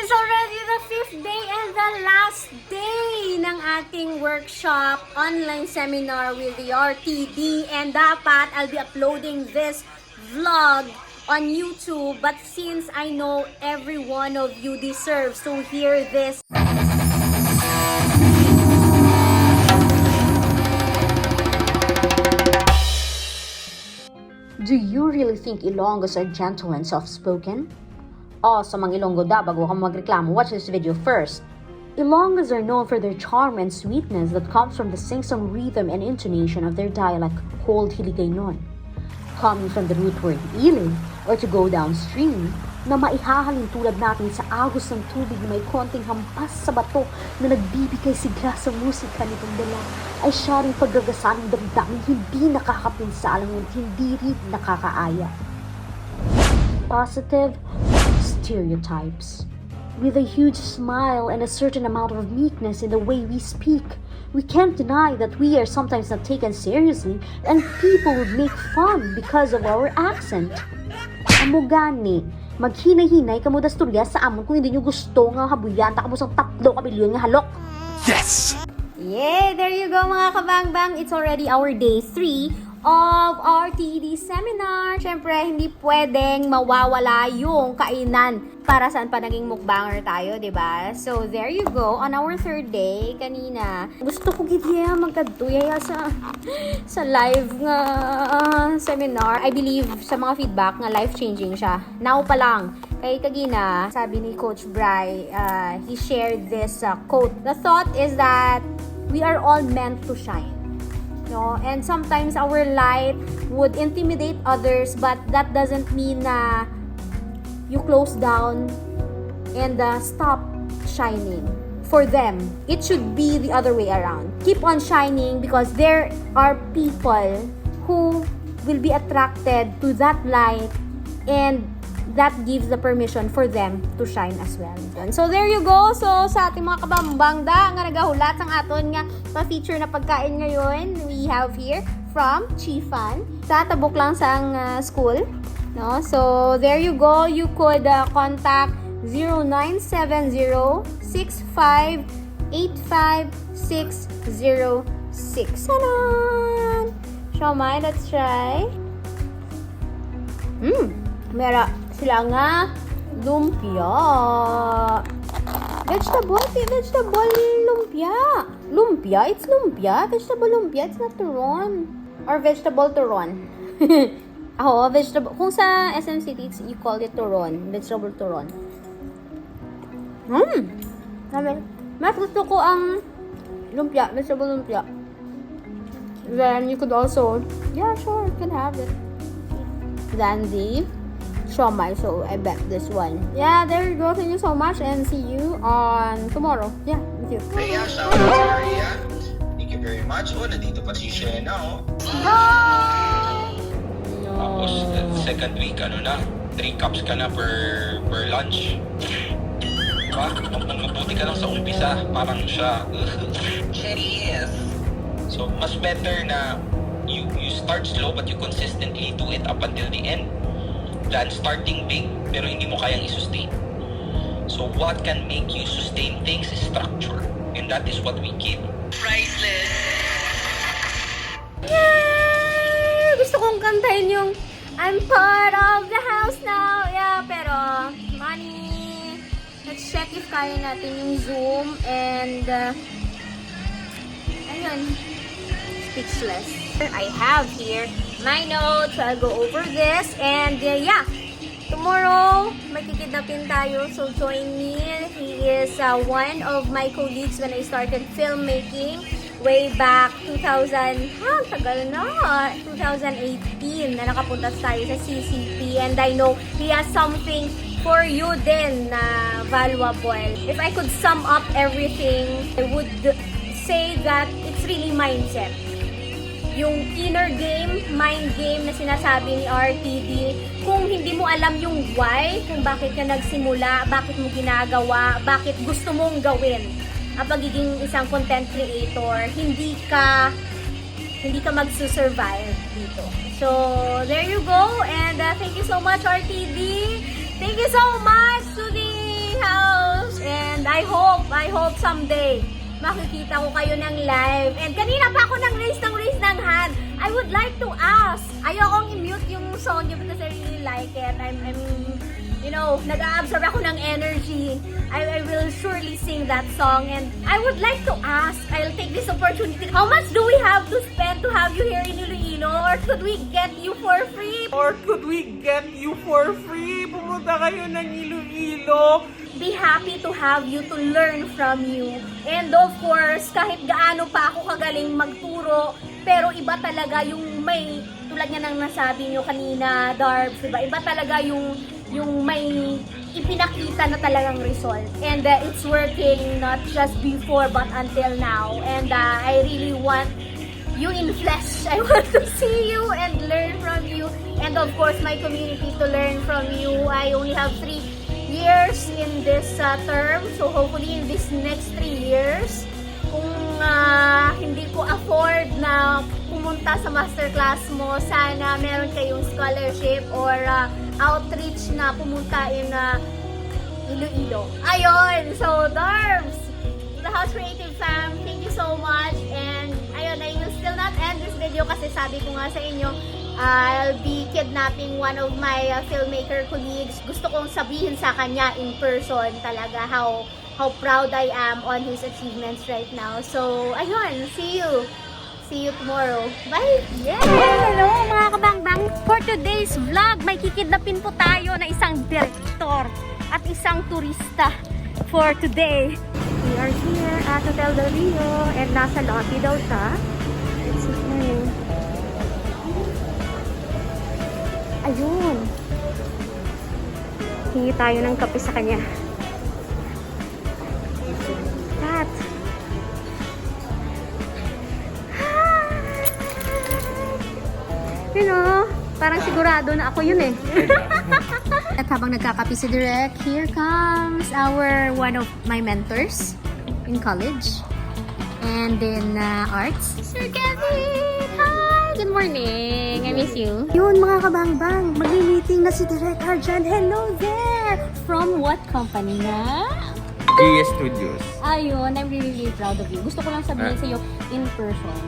It's already the 5th day and the last day ng ating workshop, online seminar with the RTD. And dapat I'll be uploading this vlog on YouTube. But since I know every one of you deserves to hear this, do you really think Ilonggos are gentle and soft-spoken? Sa mga Ilonggo da, bago ka magreklamo, watch this video first. Ilonggos are known for their charm and sweetness that comes from the sing-song rhythm and intonation of their dialect called hiling, coming from the root word iling, or to go downstream, na maihahalin tulad natin sa agos ng tubig na may konting hampas sa bato na nagbibigay sigla sa musika nitong dala, ay siya rin paggagasan ng damdaming hindi nakakapinsalang at hindi rin nakakaaya. Positive stereotypes. With a huge smile and a certain amount of meekness in the way we speak, we can't deny that we are sometimes not taken seriously and people would make fun because of our accent. Amo gani, maghinay-hinay kamo da storya sa amon kung hindi nyo gusto nga habuyan ta kamo sang 3 kabilyon nga halok. Yes! yeah, there you go mga kabangbang. It's already our day 3 of our TD seminar. Siyempre, hindi pwedeng mawawala yung kainan. Para saan pa naging mukbanger tayo, diba? So, there you go. On our 3rd day, kanina, gusto ko gidya magkaduyaya sa live nga seminar. I believe sa mga feedback nga life-changing siya. Now pa lang. Kay kagina, sabi ni Coach Bry, he shared this quote. The thought is that we are all meant to shine. No? And sometimes our light would intimidate others, but that doesn't mean na you close down and stop shining for them. It should be the other way around. Keep on shining because there are people who will be attracted to that light, and that gives the permission for them to shine as well. So there you go. So sa ating mga kabambang da nga nagahulat ang aton nga pa-feature na pagkain ngayon, we have here from Chifan. Sa tabok lang sang school, no? So there you go. You could contact 0970-6585-606. Tanan! Siomai, let's try. Mera sila nga lumpia. Vegetable lumpia. Lumpia, it's lumpia. Vegetable lumpia, it's not turon. Or vegetable turon. Vegetable. Kung sa SM City, you call it turon. Vegetable turon. Mas gusto ko ang lumpia, vegetable lumpia. Then you could also, yeah, sure, you can have it. Then the siomai, so I bet this one. Yeah, there you go. Thank you so much and see you on tomorrow. Yeah, with you. Rhea, shout out to Rhea. Thank you very much. Nandito pa si Shena, Bye! Tapos, second week, 3 cups ka na per lunch. Diba? Mabuti ka lang sa umpisa. Parang siya. Cheers! So, mas better na you start slow but you consistently do it up until the end. Than starting big pero hindi mo kayang i-sustain. So what can make you sustain things is structure, and that is what we give. Priceless! Yay! Gusto kong kantahin yung I'm part of the house now. Yeah, pero money. Let's check if kaya natin yung Zoom and ayun, speechless. I have here my notes. I'll go over this and yeah, tomorrow makikidnapin tayo, so join me. He is one of my colleagues when I started filmmaking way back 2018 na nakapunta tayo sa CCP, and I know he has something for you din na valuable. If I could sum up everything, I would say that it's really mindset. Yung inner game, mind game na sinasabi ni RTD, kung hindi mo alam yung why, kung bakit ka nagsimula, bakit mo ginagawa, bakit gusto mong gawin ang pagiging isang content creator, hindi ka magsusurvive dito. So, there you go, and thank you so much RTD. Thank you so much to the house. And I hope someday makikita ko kayo ng live. And kanina pa ako nang raise ng hand. I would like to ask. Ayokong i-mute yung song niyo because I really like it. I'm you know, nag-a-absorb ako ng energy. I will surely sing that song. And I would like to ask, I'll take this opportunity. How much do we have to spend to have you here in Iloilo? Or could we get you for free? Pumunta kayo ng Iloilo. Be happy to have you, to learn from you. And of course, kahit gaano pa ako kagaling magturo, pero iba talaga yung may, tulad nga ng nasabi nyo kanina, Darbs, diba? Iba talaga yung may ipinakita na talagang result. And it's working not just before but until now. And I really want you in flesh. I want to see you and learn from you. And of course, my community to learn from you. I only have 3 years in this term. So hopefully in this next 3 years, kung hindi ko afford na pumunta sa masterclass mo, sana meron kayong scholarship or outreach na pumunta in Iloilo. Ayun! So, Darbs, the House Creative Fam, thank you so much. And ayun, I will still not end this video kasi sabi ko nga sa inyo, I'll be kidnapping one of my filmmaker colleagues. Gusto kong sabihin sa kanya in person talaga how proud I am on his achievements right now. So, ayun, see you tomorrow. Bye! Yeah! Hello mga kabangbang! For today's vlog, may kikidnapin po tayo na isang director at isang turista for today. We are here at Hotel Del Rio and nasa lobby daw siya. Let's see. Ayun! Hingi tayo ng kape sa kanya. Kat! You know, parang sigurado na ako yun eh. At habang nagkakape si Direk, here comes one of my mentors in college and in arts. Sir Kevin! Hi! Good morning! I miss you. Yun mga kabangbang, mag-meeting na si Direk Arjan. Hello there! From what company na? GS Studios. Ayun, I'm really proud of you. Gusto ko lang sabihin sa iyo in person.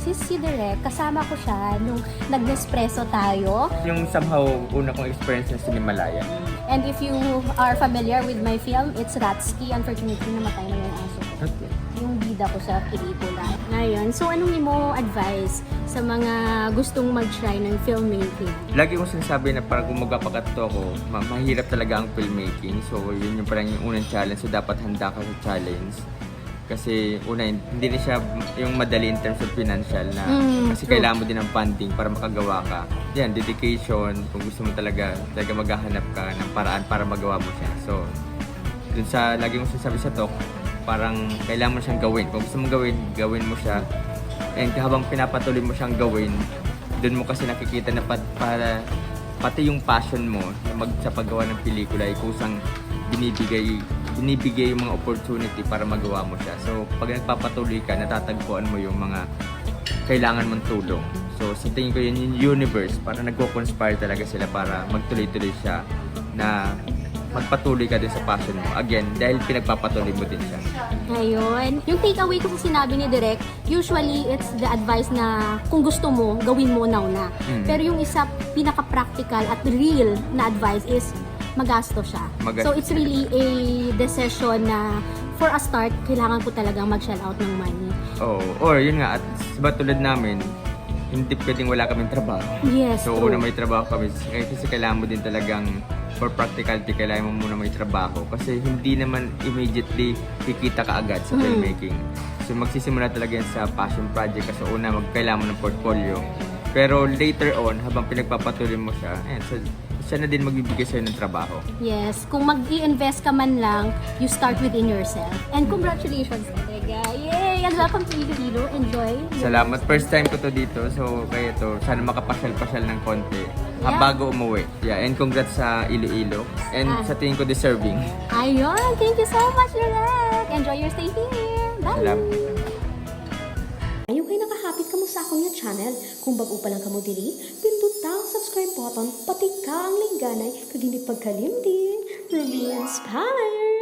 Si Direk, kasama ko siya nung nag-espresso tayo. Yung somehow una kong experience na sinimalaya. And if you are familiar with my film, it's Ratsky. Unfortunately, namatay na yung aso ko. Okay. Yung bida ko sa pelikula. Ngayon, so anong mo advice sa mga gustong mag-try ng filmmaking? Lagi kong sinasabi na parang kung magpapakatto ako, mahirap talaga ang filmmaking. So yun yung parang yung unang challenge. So dapat handa ka sa challenge. Kasi una, hindi na siya yung madali in terms of financial na kasi kailangan mo din ng funding para makagawa ka. Yan, dedication, kung gusto mo talaga maghahanap ka ng paraan para magawa mo siya. So, dun sa lagi mong sinasabi sa talk, parang kailangan mo siyang gawin. Kung gusto mong gawin mo siya. And habang pinapatuloy mo siyang gawin, dun mo kasi nakikita na pati yung passion mo na sa paggawa ng pelikula ay kusang binibigay yung mga opportunity para magawa mo siya. So, pag nagpapatuloy ka, natatagpuan mo yung mga kailangan mong tulong. So, sa tingin ko yun yung universe, para nagko-conspire talaga sila para magtuloy-tuloy siya na magpatuloy ka din sa passion mo. Again, dahil pinagpapatuloy mo din siya. Ayun. Yung takeaway ko sa sinabi ni Direk, usually it's the advice na kung gusto mo, gawin mo now na. Pero yung isa pinaka-practical at real na advice is magasto siya. So it's really a decision na for a start, kailangan ko talagang mag-shell out ng money. Oo. Or yun nga, at diba tulad namin, hindi pwedeng wala kaming trabaho. Yes, So true. una may trabaho kami, kasi kailangan mo din talagang for practicality, kailangan mo muna may trabaho. Kasi hindi naman immediately kikita ka agad sa filmmaking. So magsisimula talaga yan sa passion project kasi una kailangan mo ng portfolio. Pero later on, habang pinagpapatuloy mo siya, siya na din magbibigay sa'yo ng trabaho. Yes, kung mag-i-invest ka man lang, you start within yourself. And congratulations talaga. Yay! And welcome to Iloilo. Enjoy. Salamat. First time ko to dito. So, kaya to, sana makapasyal-pasyal ng konti. Yeah. Bago umuwi. Yeah, and congrats sa Iloilo. And sa tingin ko deserving. Ayun! Thank you so much, Direk! Enjoy your stay here! Bye! Salamat. Ayaw kayo nakahapit ka mo sa akong yung channel. Kung bago pa lang ka mo diri, pindot ang subscribe button, pati ka ang lingganay, kag hindi pagkalimdin. Ruby inspired!